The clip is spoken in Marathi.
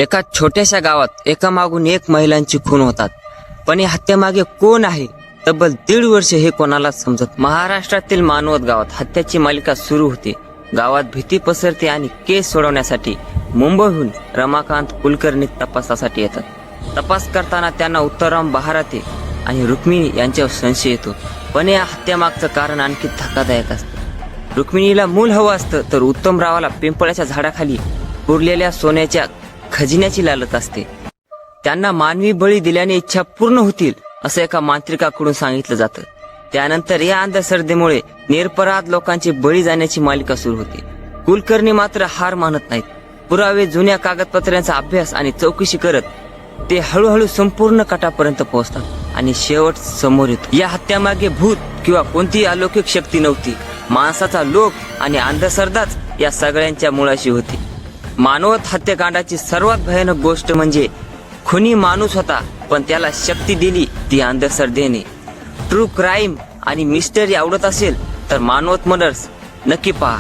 एका छोट्याशा गावात एकामागून एक महिलांची खून होतात. पण या हत्येमागे कोण आहे? तब्बल 1.5 वर्ष हे कोणालाच समजत. महाराष्ट्रातील मानवत गावात हत्याची मालिका सुरू होते. गावात भीती पसरते आणि केस सोडवण्यासाठी मुंबईहून रमाकांत कुलकर्णी तपासासाठी येतात. तपास करताना त्यांना उत्तराम बहाराते आणि रुक्मिणी यांच्यावर संशय येतो. पण या हत्यामागचं कारण आणखी धक्कादायक असतं. रुक्मिणीला मूल हवं असतं, तर उत्तमरावाला पिंपळाच्या झाडाखाली पुरलेल्या सोन्याच्या खजिन्याची लालच असते. त्यांना मानवी बळी दिल्याने इच्छा पूर्ण होतील असं एका मांत्रिकाकडून सांगितलं जातं. त्यानंतर या अंधश्रद्धेमुळे निरपराध लोकांची बळी जाण्याची मालिका सुरू होते. कुलकर्णी मात्र हार मानत नाहीत. पुरावे, जुन्या कागदपत्रांचा अभ्यास आणि चौकशी करत ते हळूहळू संपूर्ण कटापर्यंत पोहोचतात आणि शेवट समोर येतो. या हत्यामागे भूत किंवा कोणतीही अलौकिक शक्ती नव्हती. माणसाचा लोभ आणि अंधश्रद्धाच या सगळ्यांच्या मुळाशी होती. मानवत हत्याकांडाची सर्वात भयानक गोष्ट म्हणजे खुनी माणूस होता, पण त्याला शक्ती दिली ती अंधश्रद्धेने. ट्रू क्राईम आणि मिस्टरी आवडत असेल तर मानवत मर्डर्स नक्की पहा.